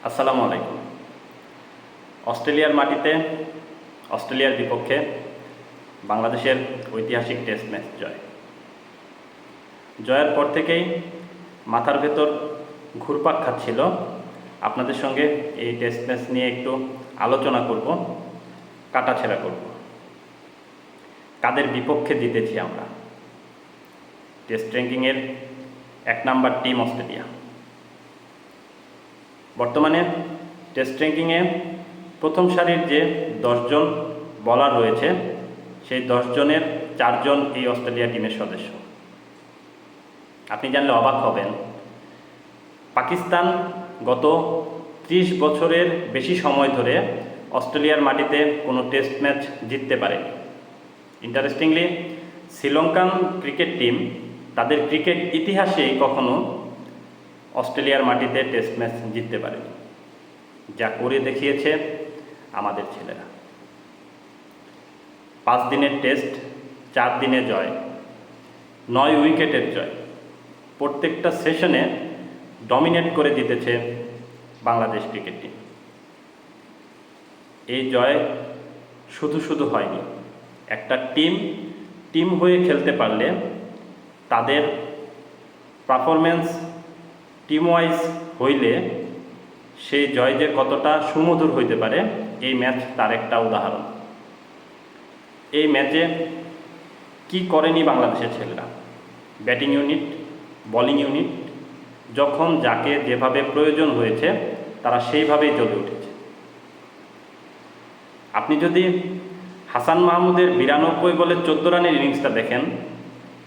আসসালামু আলাইকুম। অস্ট্রেলিয়ার মাটিতে অস্ট্রেলিয়ার বিপক্ষে বাংলাদেশের ঐতিহাসিক টেস্ট ম্যাচ জয়ের পর থেকেই মাথার ভেতর ঘুরপাক খাচ্ছিল আপনাদের সঙ্গে এই টেস্ট ম্যাচ নিয়ে একটু আলোচনা করব, কাটাছেঁড়া করব। কাদের বিপক্ষে জিতেছি আমরা? টেস্ট র্যাঙ্কিংয়ের 1 নম্বর টিম অস্ট্রেলিয়া। বর্তমানে টেস্ট র্যাঙ্কিংয়ে প্রথম সারির যে 10 জন বোলার রয়েছে, সেই 10 জনের 4 জন এই অস্ট্রেলিয়া টিমের সদস্য। আপনি জানলে অবাক হবেন, পাকিস্তান গত 30 বছরের বেশি সময় ধরে অস্ট্রেলিয়ার মাটিতে কোনো টেস্ট ম্যাচ জিততে পারেনি। ইন্টারেস্টিংলি, শ্রীলঙ্কান ক্রিকেট টিম তাদের ক্রিকেট ইতিহাসেই কখনো অস্ট্রেলিয়ার মাটিতে টেস্ট ম্যাচ জিততে পারেনি। যা করে দেখিয়েছে আমাদের ছেলেরা। 5 দিনের টেস্ট, 4 দিনে জয়, 9 উইকেটের জয়। প্রত্যেকটা সেশনে ডমিনেট করে জিতেছে বাংলাদেশ ক্রিকেট টিম। এই জয় শুধু হয়নি, একটা টিম হয়ে খেলতে পারলে তাদের পারফরমেন্স টিম ওয়াইজ হইলে সেই জয় যে কতটা সুমধুর হইতে পারে, এই ম্যাচ তার একটা উদাহরণ। এই ম্যাচে কি করেনি বাংলাদেশের ছেলেরা? ব্যাটিং ইউনিট, বোলিং ইউনিট, যখন যাকে যেভাবে প্রয়োজন হয়েছে তারা সেইভাবেই জ্বলে উঠেছে। আপনি যদি হাসান মাহমুদের 92 বলে 14 রানের ইনিংসটা দেখেন,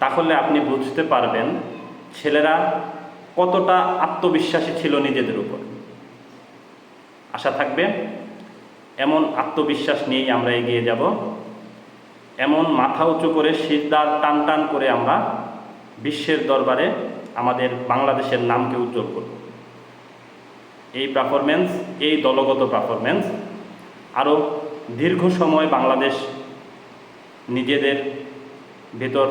তাহলে আপনি বুঝতে পারবেন ছেলেরা কতটা আত্মবিশ্বাসী ছিল নিজেদের উপর। আশা থাকবে এমন আত্মবিশ্বাস নিয়েই আমরা এগিয়ে যাব, এমন মাথা উঁচু করে শিরদাঁড় টান করে আমরা বিশ্বের দরবারে আমাদের বাংলাদেশের নামকে উজ্জ্বল করব। এই পারফরমেন্স, এই দলগত পারফরমেন্স আরও দীর্ঘ সময় বাংলাদেশ নিজেদের ভেতর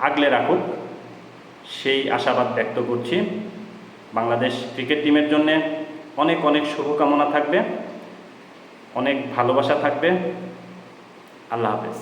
আগলে রাখুক, সেই আশাবাদ ব্যক্ত করছি। বাংলাদেশ ক্রিকেট টিমের জন্যে অনেক শুভকামনা থাকবে, অনেক ভালোবাসা থাকবে। আল্লাহ হাফেজ।